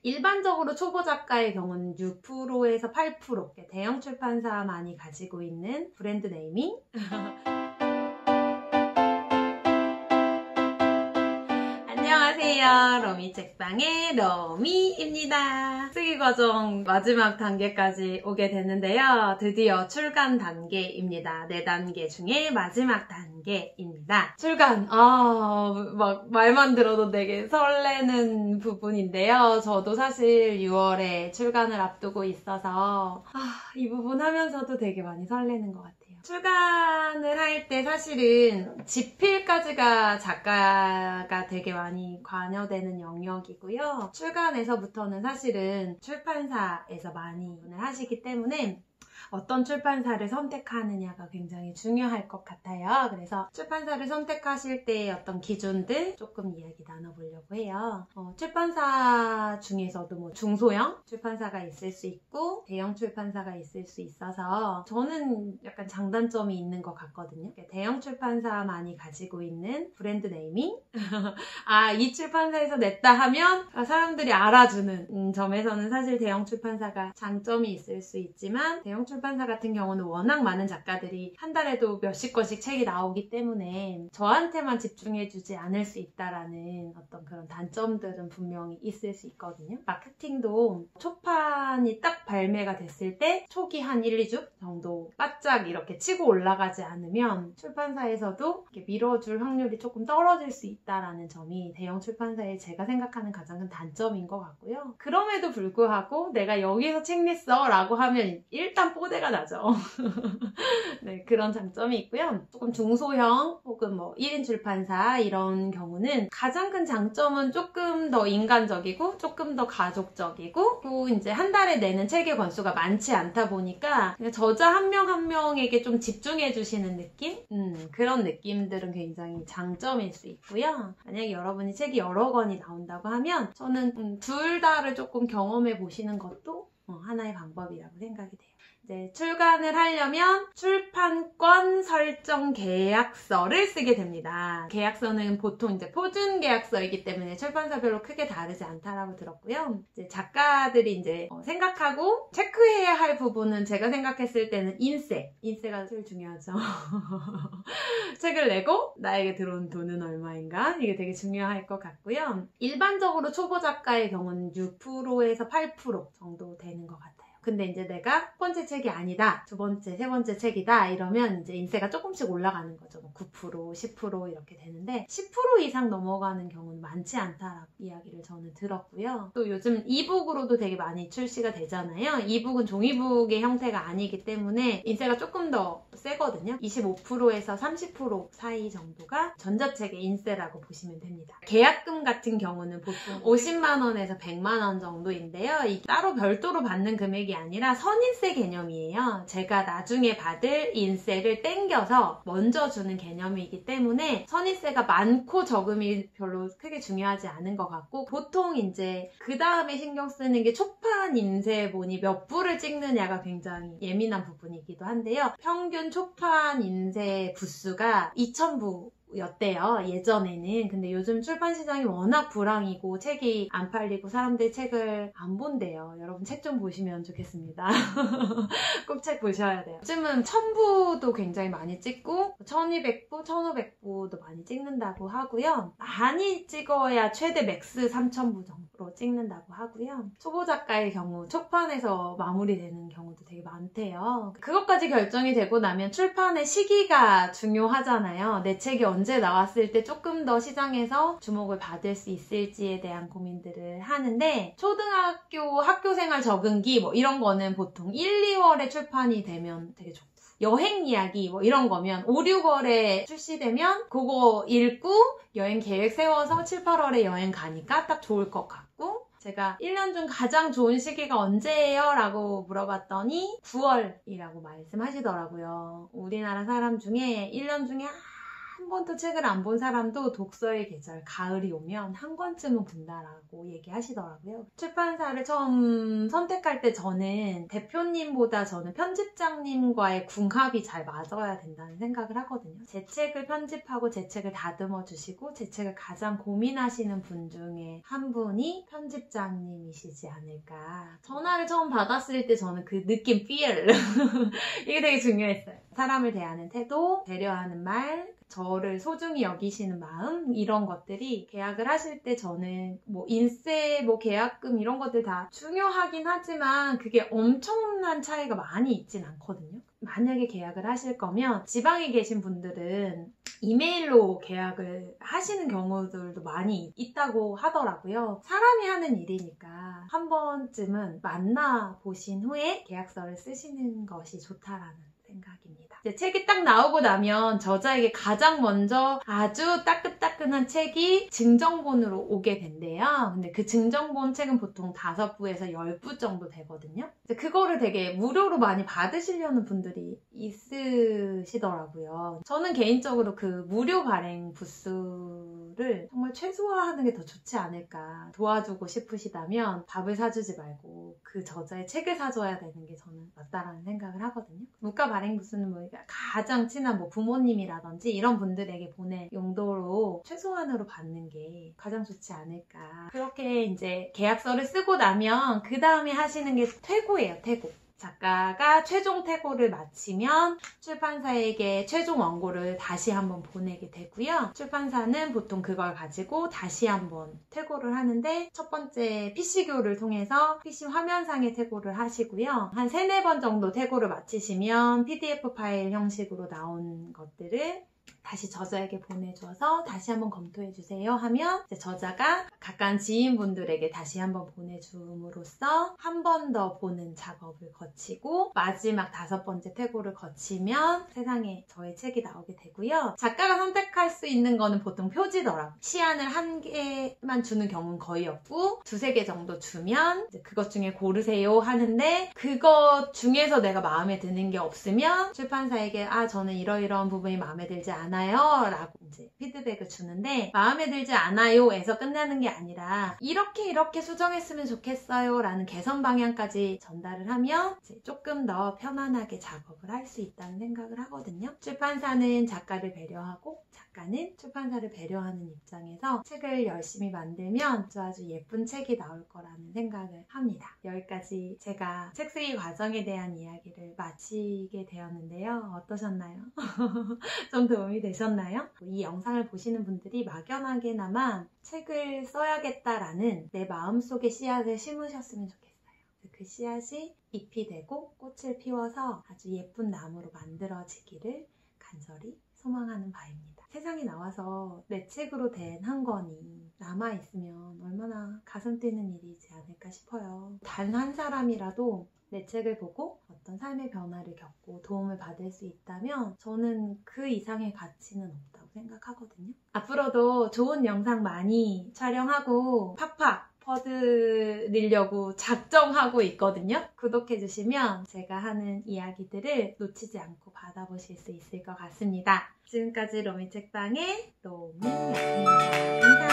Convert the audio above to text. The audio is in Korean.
일반적으로 초보 작가의 경우는 6%에서 8% 대형 출판사만이 가지고 있는 브랜드 네이밍 안녕하세요. 러미 책방의 러미입니다. 쓰기 과정 마지막 단계까지 오게 됐는데요. 드디어 출간 단계입니다. 4단계 중에 마지막 단계입니다. 출간! 막 말만 들어도 되게 설레는 부분인데요. 저도 사실 6월에 출간을 앞두고 있어서 이 부분 하면서도 되게 많이 설레는 것 같아요. 출간을 할 때 사실은 집필까지가 작가가 되게 많이 관여되는 영역이고요. 출간에서부터는 사실은 출판사에서 많이 하시기 때문에 어떤 출판사를 선택하느냐가 굉장히 중요할 것 같아요. 그래서 출판사를 선택하실 때의 어떤 기준들 조금 이야기 나눠보려고 해요. 출판사 중에서도 뭐 중소형 출판사가 있을 수 있고 대형 출판사가 있을 수 있어서 저는 약간 장단점이 있는 것 같거든요. 대형 출판사만이 가지고 있는 브랜드 네이밍 이 출판사에서 냈다 하면 사람들이 알아주는 점에서는 사실 대형 출판사가 장점이 있을 수 있지만 대형 출판사 같은 경우는 워낙 많은 작가들이 한 달에도 몇십 권씩 책이 나오기 때문에 저한테만 집중해주지 않을 수 있다라는 어떤 그런 단점들은 분명히 있을 수 있거든요. 마케팅도 초판이 딱 발매가 됐을 때 초기 한 1, 2주 정도 바짝 이렇게 치고 올라가지 않으면 출판사에서도 이렇게 밀어줄 확률이 조금 떨어질 수 있다라는 점이 대형 출판사의 제가 생각하는 가장 큰 단점인 것 같고요. 그럼에도 불구하고 내가 여기서 책 냈어 라고 하면 일단 뽀대가 나죠. 네, 그런 장점이 있고요. 조금 중소형 혹은 뭐 1인 출판사 이런 경우는 가장 큰 장점은 조금 더 인간적이고 조금 더 가족적이고 또 이제 한 달에 내는 책의 권수가 많지 않다 보니까 그냥 저자 한 명 한 명에게 좀 집중해 주시는 느낌? 그런 느낌들은 굉장히 장점일 수 있고요. 만약에 여러분이 책이 여러 권이 나온다고 하면 저는 둘 다를 조금 경험해 보시는 것도 하나의 방법이라고 생각이 돼요. 이제 출간을 하려면 출판권 설정 계약서를 쓰게 됩니다. 계약서는 보통 이제 표준 계약서이기 때문에 출판사별로 크게 다르지 않다라고 들었고요. 이제 작가들이 이제 생각하고 체크해야 할 부분은 제가 생각했을 때는 인세가 제일 중요하죠. 책을 내고 나에게 들어온 돈은 얼마인가? 이게 되게 중요할 것 같고요. 일반적으로 초보 작가의 경우는 6%에서 8% 정도 되는 것 같아요. 근데 이제 내가 첫 번째 책이 아니다, 두 번째, 세 번째 책이다 이러면 이제 인세가 조금씩 올라가는 거죠. 뭐 9%, 10% 이렇게 되는데 10% 이상 넘어가는 경우는 많지 않다라고 이야기를 저는 들었고요. 또 요즘 이북으로도 되게 많이 출시가 되잖아요. 이북은 종이북의 형태가 아니기 때문에 인세가 조금 더 세거든요. 25%에서 30% 사이 정도가 전자책의 인세라고 보시면 됩니다. 계약금 같은 경우는 보통 50만 원에서 100만 원 정도인데요. 이게 따로 별도로 받는 금액이 아니라 선인세 개념이에요. 제가 나중에 받을 인세를 땡겨서 먼저 주는 개념이기 때문에 선인세가 많고 적음이 별로 크게 중요하지 않은 것 같고 보통 이제 그 다음에 신경 쓰는 게 초판 인세본이 몇 부를 찍느냐가 굉장히 예민한 부분이기도 한데요. 평균 초판 인세 부수가 2,000부 였대요. 예전에는. 근데 요즘 출판 시장이 워낙 불황이고 책이 안 팔리고 사람들이 책을 안 본대요. 여러분 책 좀 보시면 좋겠습니다. 꼭 책 보셔야 돼요. 요즘은 1,000부도 굉장히 많이 찍고 1,200부, 1,500부도 많이 찍는다고 하고요. 많이 찍어야 최대 맥스 3,000부 정도로 찍는다고 하고요. 초보 작가의 경우 초판에서 마무리되는 경우도 되게 많대요. 그것까지 결정이 되고 나면 출판의 시기가 중요하잖아요. 내 책이 언제 나왔을 때 조금 더 시장에서 주목을 받을 수 있을지에 대한 고민들을 하는데 초등학교 학교생활 적응기 뭐 이런 거는 보통 1, 2월에 출판이 되면 되게 좋고 여행 이야기 뭐 이런 거면 5, 6월에 출시되면 그거 읽고 여행 계획 세워서 7, 8월에 여행 가니까 딱 좋을 것 같고 제가 1년 중 가장 좋은 시기가 언제예요? 라고 물어봤더니 9월이라고 말씀하시더라고요. 우리나라 사람 중에 1년 중에 한 번도 책을 안 본 사람도 독서의 계절, 가을이 오면 한 권쯤은 본다라고 얘기하시더라고요. 출판사를 처음 선택할 때 저는 대표님보다 저는 편집장님과의 궁합이 잘 맞아야 된다는 생각을 하거든요. 제 책을 편집하고 제 책을 다듬어 주시고 제 책을 가장 고민하시는 분 중에 한 분이 편집장님이시지 않을까. 전화를 처음 받았을 때 저는 그 느낌, feel 이게 되게 중요했어요. 사람을 대하는 태도, 배려하는 말, 저를 소중히 여기시는 마음, 이런 것들이 계약을 하실 때 저는 뭐 인세, 뭐 계약금 이런 것들 다 중요하긴 하지만 그게 엄청난 차이가 많이 있진 않거든요. 만약에 계약을 하실 거면 지방에 계신 분들은 이메일로 계약을 하시는 경우들도 많이 있다고 하더라고요. 사람이 하는 일이니까 한 번쯤은 만나보신 후에 계약서를 쓰시는 것이 좋다라는 생각입니다. 이제 책이 딱 나오고 나면 저자에게 가장 먼저 아주 따끈따끈한 책이 증정본으로 오게 된대요. 근데 그 증정본 책은 보통 5부에서 10부 정도 되거든요. 이제 그거를 되게 무료로 많이 받으시려는 분들이 있으시더라고요. 저는 개인적으로 그 무료 발행 부수를 정말 최소화하는 게 더 좋지 않을까. 도와주고 싶으시다면 밥을 사주지 말고 그 저자의 책을 사줘야 되는 게 저는 맞다라는 생각을 하거든요. 무가 발행 부수는 뭐 가장 친한 뭐 부모님이라든지 이런 분들에게 보낼 용도로 최소한으로 받는 게 가장 좋지 않을까. 그렇게 이제 계약서를 쓰고 나면 그 다음에 하시는 게 퇴고예요, 퇴고. 작가가 최종 퇴고를 마치면 출판사에게 최종 원고를 다시 한번 보내게 되고요. 출판사는 보통 그걸 가지고 다시 한번 퇴고를 하는데 첫 번째 PC교를 통해서 PC 화면상의 퇴고를 하시고요. 한 3-4번 정도 퇴고를 마치시면 PDF 파일 형식으로 나온 것들을 다시 저자에게 보내줘서 다시 한번 검토해주세요 하면 이제 저자가 가까운 지인분들에게 다시 한번 보내줌으로써 한 번 더 보는 작업을 거치고 마지막 5번째 퇴고를 거치면 세상에 저의 책이 나오게 되고요. 작가가 선택할 수 있는 거는 보통 표지더라고요. 시안을 1개만 주는 경우는 거의 없고 2-3개 정도 주면 이제 그것 중에 고르세요 하는데 그것 중에서 내가 마음에 드는 게 없으면 출판사에게 저는 이러이러한 부분이 마음에 들지 않아요 라고 이제 피드백을 주는데 마음에 들지 않아요 에서 끝나는 게 아니라 이렇게 수정했으면 좋겠어요 라는 개선 방향까지 전달을 하면 이제 조금 더 편안하게 작업을 할 수 있다는 생각을 하거든요. 출판사는 작가를 배려하고 작가는 출판사를 배려하는 입장에서 책을 열심히 만들면 아주 예쁜 책이 나올 거라는 생각을 합니다. 여기까지 제가 책 쓰기 과정에 대한 이야기를 마치게 되었는데요. 어떠셨나요? 좀 도움이 되셨나요? 이 영상을 보시는 분들이 막연하게나마 책을 써야겠다라는 내 마음속에 씨앗을 심으셨으면 좋겠어요. 그 씨앗이 잎이 되고 꽃을 피워서 아주 예쁜 나무로 만들어지기를 간절히 소망하는 바입니다. 세상에 나와서 내 책으로 된 한 권이 남아있으면 얼마나 가슴 뛰는 일이지 않을까 싶어요. 단 한 사람이라도 내 책을 보고 어떤 삶의 변화를 겪고 도움을 받을 수 있다면 저는 그 이상의 가치는 없다고 생각하거든요. 앞으로도 좋은 영상 많이 촬영하고 팍팍 퍼드리려고 작정하고 있거든요. 구독해주시면 제가 하는 이야기들을 놓치지 않고 받아보실 수 있을 것 같습니다. 지금까지 로미 책방의 로미였습니다. 감사합니다.